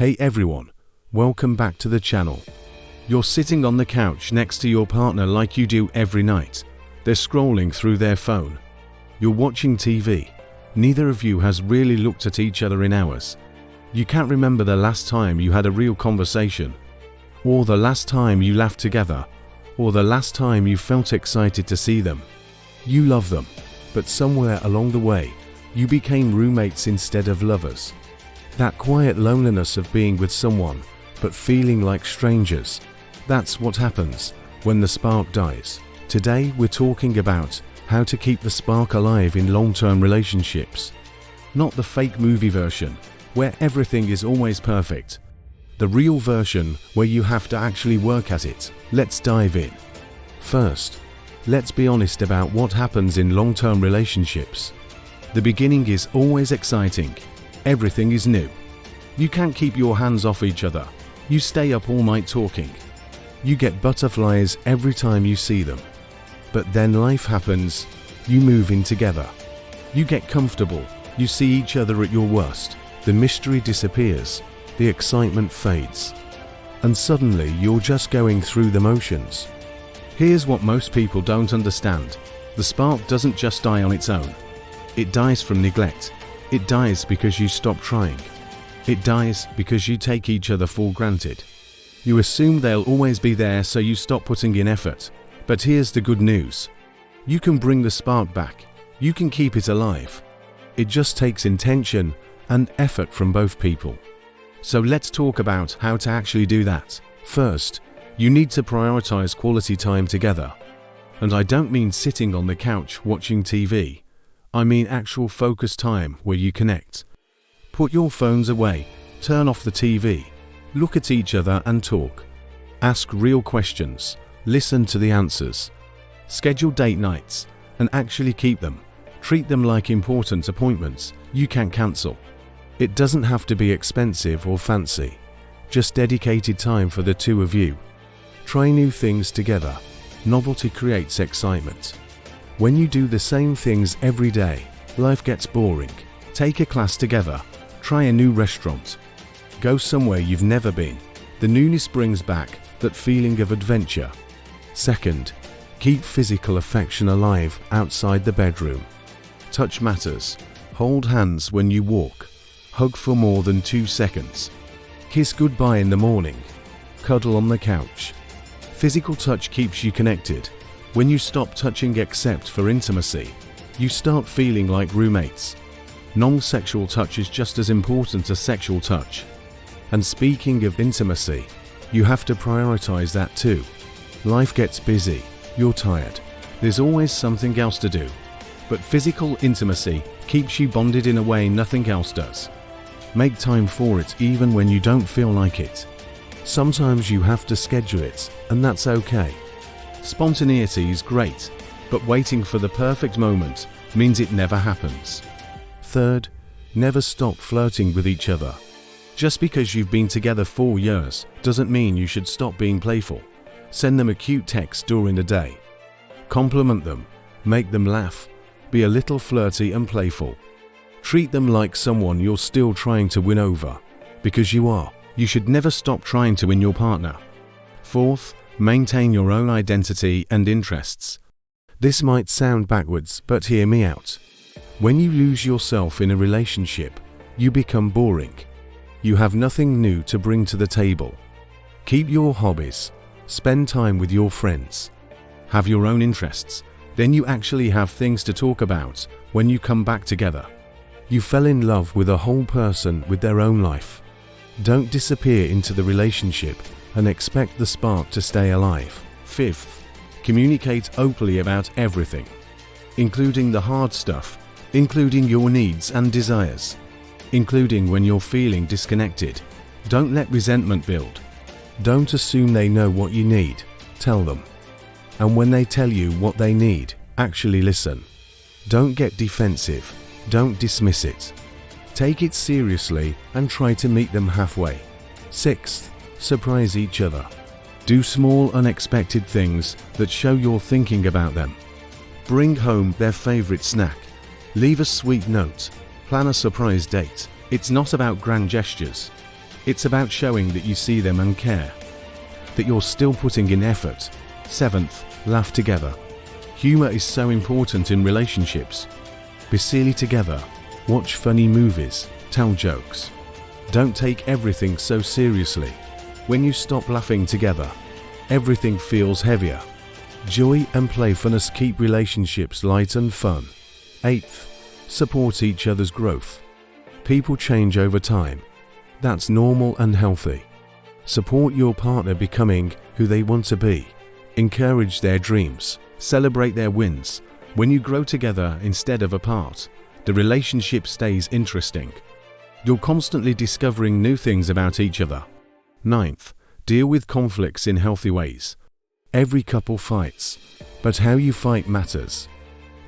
Hey everyone, welcome back to the channel. You're sitting on the couch next to your partner like you do every night. They're scrolling through their phone. You're watching TV. Neither of you has really looked at each other in hours. You can't remember the last time you had a real conversation, or the last time you laughed together, or the last time you felt excited to see them. You love them, but somewhere along the way, you became roommates instead of lovers. That quiet loneliness of being with someone, but feeling like strangers. That's what happens when the spark dies. Today we're talking about how to keep the spark alive in long-term relationships. Not the fake movie version, where everything is always perfect. The real version, where you have to actually work at it. Let's dive in. First, let's be honest about what happens in long-term relationships. The beginning is always exciting. Everything is new. You can't keep your hands off each other. You stay up all night talking. You get butterflies every time you see them. But then life happens. You move in together. You get comfortable. You see each other at your worst. The mystery disappears. The excitement fades. And suddenly you're just going through the motions. Here's what most people don't understand. The spark doesn't just die on its own. It dies from neglect. It dies because you stop trying. It dies because you take each other for granted. You assume they'll always be there, so you stop putting in effort. But here's the good news. You can bring the spark back. You can keep it alive. It just takes intention and effort from both people. So let's talk about how to actually do that. First, you need to prioritize quality time together. And I don't mean sitting on the couch watching TV. I mean actual focused time where you connect. Put your phones away, turn off the TV, look at each other and talk. Ask real questions, listen to the answers. Schedule date nights and actually keep them. Treat them like important appointments you can't cancel. It doesn't have to be expensive or fancy, just dedicated time for the two of you. Try new things together. Novelty creates excitement. When you do the same things every day, life gets boring. Take a class together. Try a new restaurant. Go somewhere you've never been. The newness brings back that feeling of adventure. Second, keep physical affection alive outside the bedroom. Touch matters. Hold hands when you walk. Hug for more than 2 seconds. Kiss goodbye in the morning. Cuddle on the couch. Physical touch keeps you connected. When you stop touching except for intimacy, you start feeling like roommates. Non-sexual touch is just as important as sexual touch. And speaking of intimacy, you have to prioritize that too. Life gets busy, you're tired, there's always something else to do. But physical intimacy keeps you bonded in a way nothing else does. Make time for it even when you don't feel like it. Sometimes you have to schedule it, and that's okay. Spontaneity is great, but waiting for the perfect moment means it never happens. Third, never stop flirting with each other. Just because you've been together 4 years doesn't mean you should stop being playful. Send them a cute text during the day. Compliment them, make them laugh, be a little flirty and playful. Treat them like someone you're still trying to win over, because you are. You should never stop trying to win your partner. Fourth, maintain your own identity and interests. This might sound backwards, but hear me out. When you lose yourself in a relationship, you become boring. You have nothing new to bring to the table. Keep your hobbies. Spend time with your friends. Have your own interests. Then you actually have things to talk about when you come back together. You fell in love with a whole person with their own life. Don't disappear into the relationship and expect the spark to stay alive. Fifth, communicate openly about everything, including the hard stuff, including your needs and desires, including when you're feeling disconnected. Don't let resentment build. Don't assume they know what you need. Tell them. And when they tell you what they need, actually listen. Don't get defensive. Don't dismiss it. Take it seriously and try to meet them halfway. Sixth, surprise each other. Do small, unexpected things that show you're thinking about them. Bring home their favorite snack. Leave a sweet note. Plan a surprise date. It's not about grand gestures. It's about showing that you see them and care, that you're still putting in effort. 7th, laugh together. Humor is so important in relationships. Be silly together, watch funny movies, tell jokes. Don't take everything so seriously. When you stop laughing together, everything feels heavier. Joy and playfulness keep relationships light and fun. 8th, support each other's growth. People change over time. That's normal and healthy. Support your partner becoming who they want to be. Encourage their dreams. Celebrate their wins. When you grow together instead of apart, the relationship stays interesting. You're constantly discovering new things about each other. 9th, deal with conflicts in healthy ways. Every couple fights, but how you fight matters.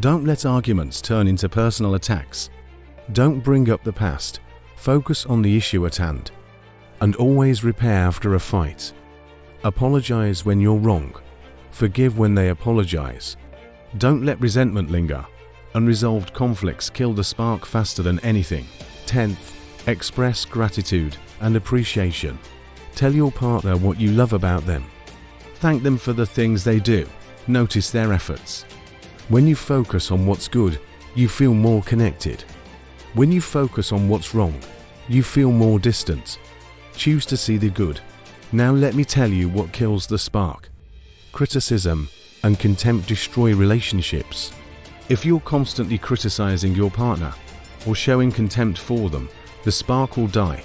Don't let arguments turn into personal attacks. Don't bring up the past. Focus on the issue at hand. And always repair after a fight. Apologize when you're wrong. Forgive when they apologize. Don't let resentment linger. Unresolved conflicts kill the spark faster than anything. 10th, express gratitude and appreciation. Tell your partner what you love about them. Thank them for the things they do. Notice their efforts. When you focus on what's good, you feel more connected. When you focus on what's wrong, you feel more distant. Choose to see the good. Now let me tell you what kills the spark. Criticism and contempt destroy relationships. If you're constantly criticizing your partner or showing contempt for them, the spark will die.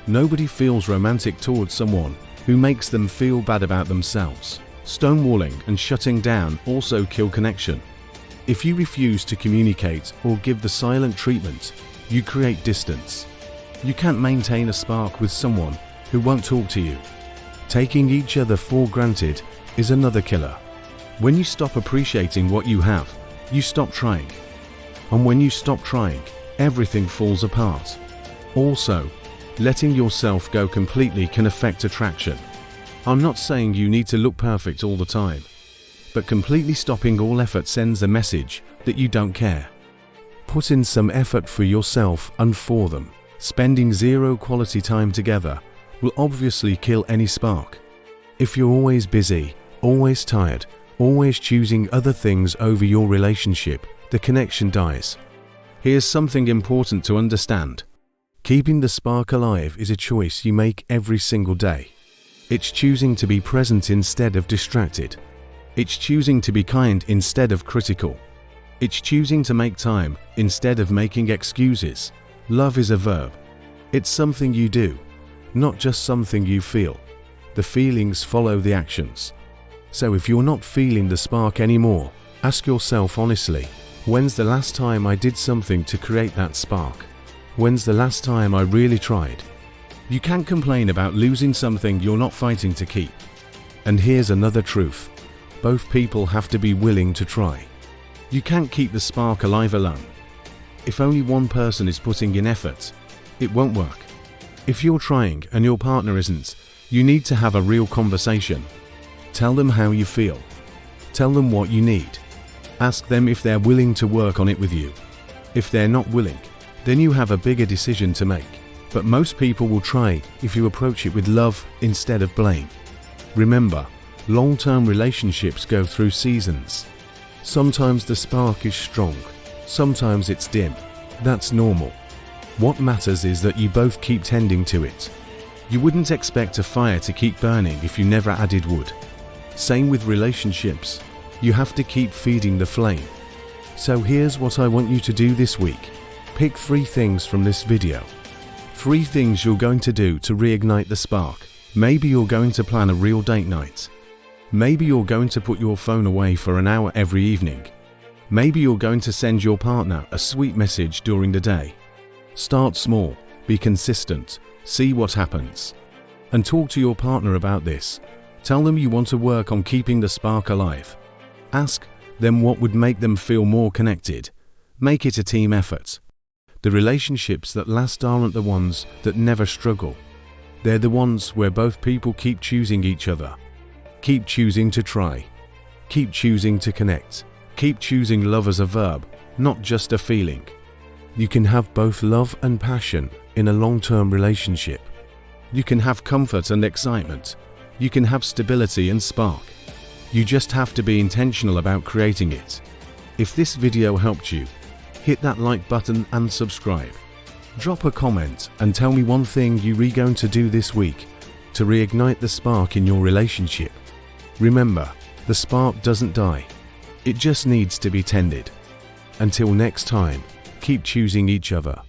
Nobody feels romantic towards someone who makes them feel bad about themselves. Stonewalling and shutting down also kill connection. If you refuse to communicate or give the silent treatment, you create distance. You can't maintain a spark with someone who won't talk to you. Taking each other for granted is another killer. When you stop appreciating what you have, you stop trying. And when you stop trying, everything falls apart. Also, letting yourself go completely can affect attraction. I'm not saying you need to look perfect all the time, but completely stopping all effort sends a message that you don't care. Put in some effort for yourself and for them. Spending zero quality time together will obviously kill any spark. If you're always busy, always tired, always choosing other things over your relationship, the connection dies. Here's something important to understand. Keeping the spark alive is a choice you make every single day. It's choosing to be present instead of distracted. It's choosing to be kind instead of critical. It's choosing to make time instead of making excuses. Love is a verb. It's something you do, not just something you feel. The feelings follow the actions. So if you're not feeling the spark anymore, ask yourself honestly, when's the last time I did something to create that spark? When's the last time I really tried? You can't complain about losing something you're not fighting to keep. And here's another truth. Both people have to be willing to try. You can't keep the spark alive alone. If only one person is putting in effort, it won't work. If you're trying and your partner isn't, you need to have a real conversation. Tell them how you feel. Tell them what you need. Ask them if they're willing to work on it with you. If they're not willing, then you have a bigger decision to make. But most people will try if you approach it with love instead of blame. Remember, long-term relationships go through seasons. Sometimes the spark is strong, sometimes it's dim. That's normal. What matters is that you both keep tending to it. You wouldn't expect a fire to keep burning if you never added wood. Same with relationships. You have to keep feeding the flame. So here's what I want you to do this week. Pick 3 things from this video. 3 things you're going to do to reignite the spark. Maybe you're going to plan a real date night. Maybe you're going to put your phone away for an hour every evening. Maybe you're going to send your partner a sweet message during the day. Start small, be consistent, see what happens. And talk to your partner about this. Tell them you want to work on keeping the spark alive. Ask them what would make them feel more connected. Make it a team effort. The relationships that last aren't the ones that never struggle. They're the ones where both people keep choosing each other. Keep choosing to try. Keep choosing to connect. Keep choosing love as a verb, not just a feeling. You can have both love and passion in a long-term relationship. You can have comfort and excitement. You can have stability and spark. You just have to be intentional about creating it. If this video helped you, hit that like button and subscribe. Drop a comment and tell me one thing you're going to do this week to reignite the spark in your relationship. Remember, the spark doesn't die. It just needs to be tended. Until next time, keep choosing each other.